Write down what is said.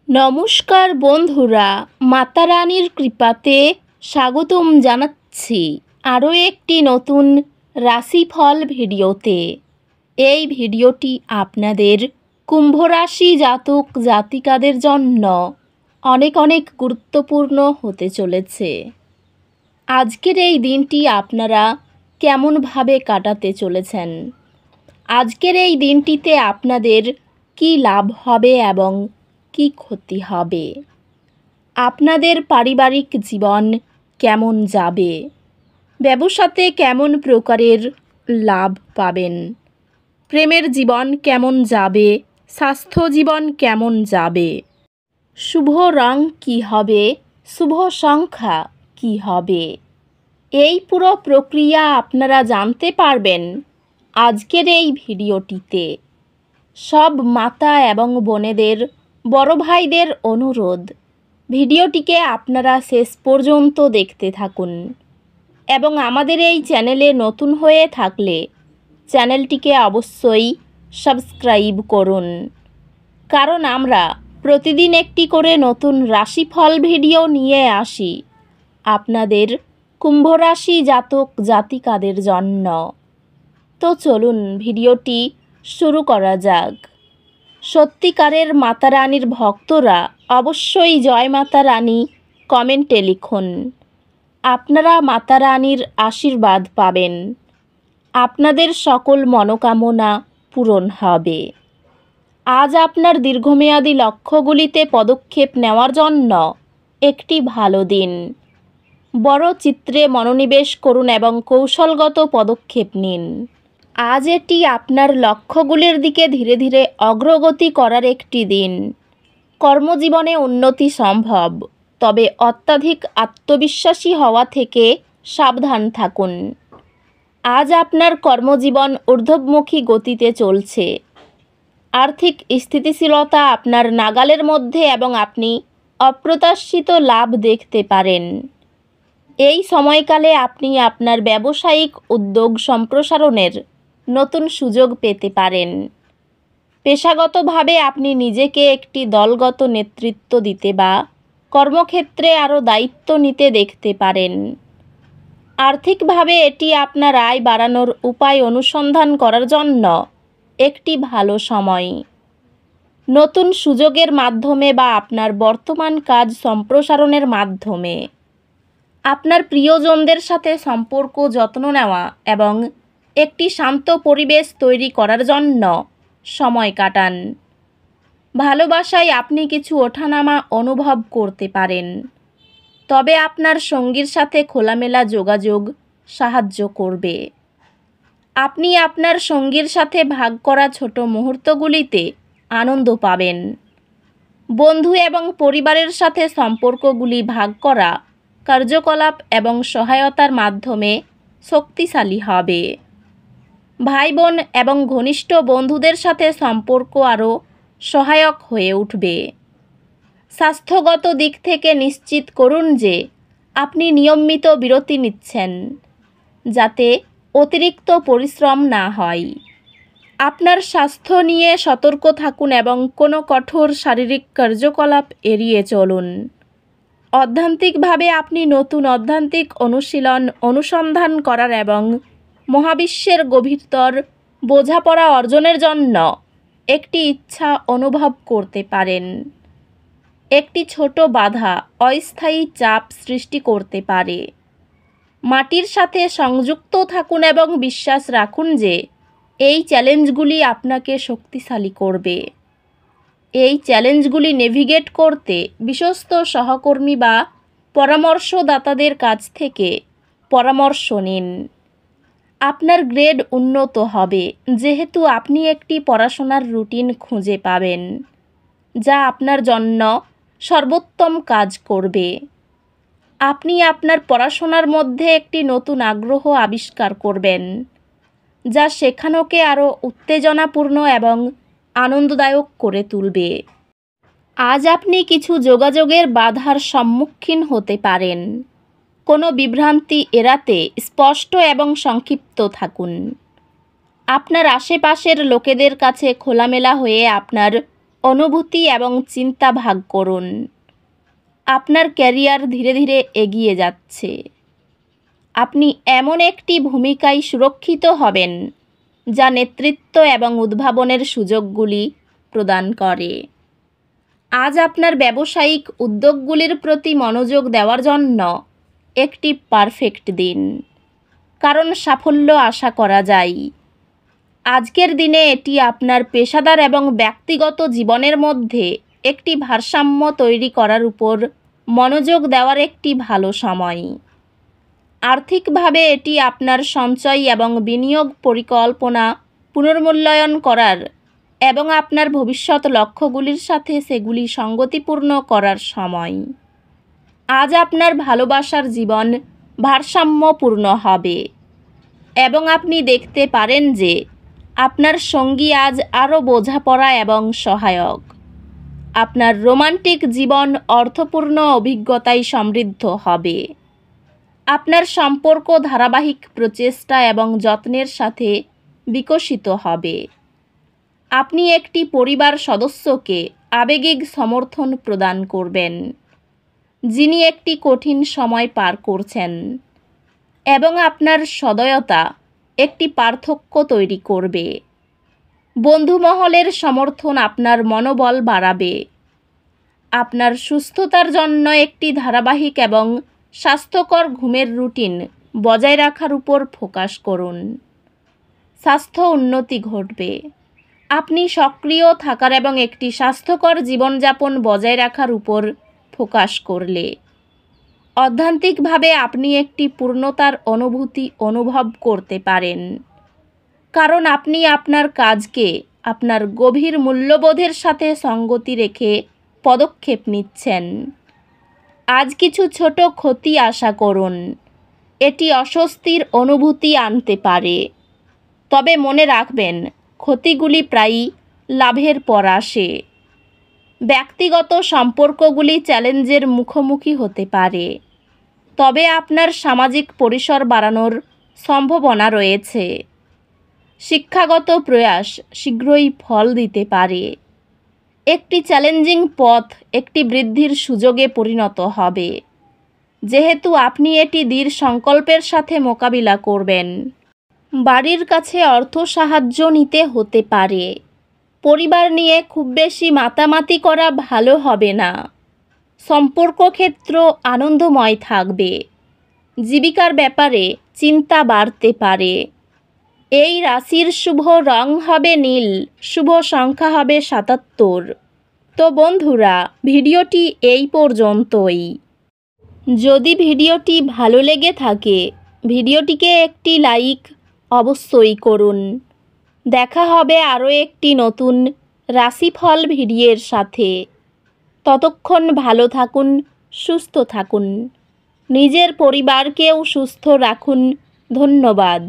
নমস্কার বন্ধুরা, মাতা রানীর কৃপাতে স্বাগতম জানাচ্ছি আরও একটি নতুন রাশিফল ভিডিওতে। এই ভিডিওটি আপনাদের কুম্ভ রাশি জাতক জাতিকাদের জন্য অনেক অনেক গুরুত্বপূর্ণ হতে চলেছে। আজকের এই দিনটি আপনারা কেমনভাবে কাটাতে চলেছেন, আজকের এই দিনটিতে আপনাদের কি লাভ হবে এবং কি ক্ষতি হবে, আপনাদের পারিবারিক জীবন কেমন যাবে, ব্যবসাতে কেমন প্রকারের লাভ পাবেন, প্রেমের জীবন কেমন যাবে, স্বাস্থ্য জীবন কেমন যাবে, শুভ রং কি হবে, শুভ সংখ্যা কি হবে, এই পুরো প্রক্রিয়া আপনারা জানতে পারবেন আজকের এই ভিডিওটিতে। সব মাতা এবং বোনেদের, বড় ভাইদের অনুরোধ, ভিডিওটিকে আপনারা শেষ পর্যন্ত দেখতে থাকুন এবং আমাদের এই চ্যানেলে নতুন হয়ে থাকলে চ্যানেলটিকে অবশ্যই সাবস্ক্রাইব করুন, কারণ আমরা প্রতিদিন একটি করে নতুন রাশিফল ভিডিও নিয়ে আসি আপনাদের কুম্ভ রাশি জাতক জাতিকাদের জন্য। তো চলুন ভিডিওটি শুরু করা যাক। সত্যিকারের মাতা রানীর ভক্তরা অবশ্যই জয় মাতা রানী কমেন্টে লিখুন। আপনারা মাতা রানীর আশীর্বাদ পাবেন, আপনাদের সকল মনোকামনা পূরণ হবে। আজ আপনার দীর্ঘমেয়াদী লক্ষ্যগুলিতে পদক্ষেপ নেওয়ার জন্য একটি ভালো দিন। বড় চিত্রে মনোনিবেশ করুন এবং কৌশলগত পদক্ষেপ নিন। আজ এটি আপনার লক্ষ্যগুলির দিকে ধীরে ধীরে অগ্রগতি করার একটি দিন। কর্মজীবনে উন্নতি সম্ভব, তবে অত্যাধিক আত্মবিশ্বাসী হওয়া থেকে সাবধান থাকুন। আজ আপনার কর্মজীবন ঊর্ধ্বমুখী গতিতে চলছে। আর্থিক স্থিতিশীলতা আপনার নাগালের মধ্যে এবং আপনি অপ্রত্যাশিত লাভ দেখতে পারেন। এই সময়কালে আপনি আপনার ব্যবসায়িক উদ্যোগ সম্প্রসারণের নতুন সুযোগ পেতে পারেন। পেশাগতভাবে আপনি নিজেকে একটি দলগত নেতৃত্ব দিতে বা কর্মক্ষেত্রে আরও দায়িত্ব নিতে দেখতে পারেন। আর্থিকভাবে এটি আপনার আয় বাড়ানোর উপায় অনুসন্ধান করার জন্য একটি ভালো সময়। নতুন সুযোগের মাধ্যমে বা আপনার বর্তমান কাজ সম্প্রসারণের মাধ্যমে আপনার প্রিয়জনদের সাথে সম্পর্ক যত্ন নেওয়া এবং একটি শান্ত পরিবেশ তৈরি করার জন্য সময় কাটান। ভালোবাসায় আপনি কিছু ওঠানামা অনুভব করতে পারেন, তবে আপনার সঙ্গীর সাথে খোলামেলা যোগাযোগ সাহায্য করবে। আপনি আপনার সঙ্গীর সাথে ভাগ করা ছোট মুহূর্তগুলিতে আনন্দ পাবেন। বন্ধু এবং পরিবারের সাথে সম্পর্কগুলি ভাগ করা কার্যকলাপ এবং সহায়তার মাধ্যমে শক্তিশালী হবে। ভাই বোন এবং ঘনিষ্ঠ বন্ধুদের সাথে সম্পর্ক আরও সহায়ক হয়ে উঠবে। স্বাস্থ্যগত দিক থেকে নিশ্চিত করুন যে আপনি নিয়মিত বিরতি নিচ্ছেন, যাতে অতিরিক্ত পরিশ্রম না হয়। আপনার স্বাস্থ্য নিয়ে সতর্ক থাকুন এবং কোনো কঠোর শারীরিক কার্যকলাপ এড়িয়ে চলুন। অধ্যাত্মিকভাবে আপনি নতুন অধ্যাত্মিক অনুশীলন অনুসন্ধান করার এবং মহাবিশ্বের গভীরতর বোঝাপড়া অর্জনের জন্য একটি ইচ্ছা অনুভব করতে পারেন। একটি ছোট বাধা অস্থায়ী চাপ সৃষ্টি করতে পারে। মাটির সাথে সংযুক্ত থাকুন এবং বিশ্বাস রাখুন যে এই চ্যালেঞ্জগুলি আপনাকে শক্তিশালী করবে। এই চ্যালেঞ্জগুলি নেভিগেট করতে বিশ্বস্ত সহকর্মী বা পরামর্শদাতাদের কাছ থেকে পরামর্শ নিন। আপনার গ্রেড উন্নত হবে, যেহেতু আপনি একটি পড়াশোনার রুটিন খুঁজে পাবেন যা আপনার জন্য সর্বোত্তম কাজ করবে। আপনি আপনার পড়াশোনার মধ্যে একটি নতুন আগ্রহ আবিষ্কার করবেন, যা শেখানোকে আরও উত্তেজনাপূর্ণ এবং আনন্দদায়ক করে তুলবে। আজ আপনি কিছু যোগাযোগের বাধার সম্মুখীন হতে পারেন। কোনো বিভ্রান্তি এড়াতে স্পষ্ট এবং সংক্ষিপ্ত থাকুন। আপনার আশেপাশের লোকেদের কাছে খোলামেলা হয়ে আপনার অনুভূতি এবং চিন্তা ভাগ করুন। আপনার ক্যারিয়ার ধীরে ধীরে এগিয়ে যাচ্ছে। আপনি এমন একটি ভূমিকায় সুরক্ষিত হবেন যা নেতৃত্ব এবং উদ্ভাবনের সুযোগগুলি প্রদান করে। আজ আপনার ব্যবসায়িক উদ্যোগগুলির প্রতি মনোযোগ দেওয়ার জন্য একটি পারফেক্ট দিন, কারণ সাফল্য আশা করা যায়। আজকের দিনে এটি আপনার পেশাদার এবং ব্যক্তিগত জীবনের মধ্যে একটি ভারসাম্য তৈরি করার উপর মনোযোগ দেওয়ার একটি ভালো সময়। আর্থিকভাবে এটি আপনার সঞ্চয় এবং বিনিয়োগ পরিকল্পনা পুনর্মূল্যায়ন করার এবং আপনার ভবিষ্যৎ লক্ষ্যগুলির সাথে সেগুলি সঙ্গতিপূর্ণ করার সময়। আজ আপনার ভালোবাসার জীবন ভারসাম্যপূর্ণ হবে এবং আপনি দেখতে পারেন যে আপনার সঙ্গী আজ আরও বোঝাপড়া এবং সহায়ক। আপনার রোমান্টিক জীবন অর্থপূর্ণ অভিজ্ঞতায় সমৃদ্ধ হবে। আপনার সম্পর্ক ধারাবাহিক প্রচেষ্টা এবং যত্নের সাথে বিকশিত হবে। আপনি একটি পরিবার সদস্যকে আবেগিক সমর্থন প্রদান করবেন, যিনি একটি কঠিন সময় পার করছেন, এবং আপনার সদয়তা একটি পার্থক্য তৈরি করবে। বন্ধুমহলের সমর্থন আপনার মনোবল বাড়াবে। আপনার সুস্থতার জন্য একটি ধারাবাহিক এবং স্বাস্থ্যকর ঘুমের রুটিন বজায় রাখার উপর ফোকাস করুন। স্বাস্থ্য উন্নতি ঘটবে। আপনি সক্রিয় থাকার এবং একটি স্বাস্থ্যকর জীবনযাপন বজায় রাখার উপর ফোকাস করলে অধ্যাত্মিকভাবে আপনি একটি পূর্ণতার অনুভূতি অনুভব করতে পারেন, কারণ আপনি আপনার কাজকে আপনার গভীর মূল্যবোধের সাথে সঙ্গতি রেখে পদক্ষেপ নিচ্ছেন। আজ কিছু ছোট ক্ষতি আশা করুন। এটি অস্বস্তির অনুভূতি আনতে পারে, তবে মনে রাখবেন ক্ষতিগুলি প্রায়ই লাভের পর আসে। ব্যক্তিগত সম্পর্কগুলি চ্যালেঞ্জের মুখোমুখি হতে পারে, তবে আপনার সামাজিক পরিসর বাড়ানোর সম্ভাবনা রয়েছে। শিক্ষাগত প্রয়াস শীঘ্রই ফল দিতে পারে। একটি চ্যালেঞ্জিং পথ একটি বৃদ্ধির সুযোগে পরিণত হবে, যেহেতু আপনি এটি দৃঢ় সংকল্পের সাথে মোকাবিলা করবেন। বাড়ির কাছে অর্থ সাহায্য নিতে হতে পারে। পরিবার নিয়ে খুব বেশি মাতামাতি করা ভালো হবে না। সম্পর্ক ক্ষেত্র আনন্দময় থাকবে। জীবিকার ব্যাপারে চিন্তা বাড়তে পারে। এই রাশির শুভ রং হবে নীল, শুভ সংখ্যা হবে ৭৭। তো বন্ধুরা, ভিডিওটি এই পর্যন্তই। যদি ভিডিওটি ভালো লেগে থাকে ভিডিওটিকে একটি লাইক অবশ্যই করুন। দেখা হবে আরও একটি নতুন রাশিফল ভিডিওর সাথে। ততক্ষণ ভালো থাকুন, সুস্থ থাকুন, নিজের পরিবারকেও সুস্থ রাখুন। ধন্যবাদ।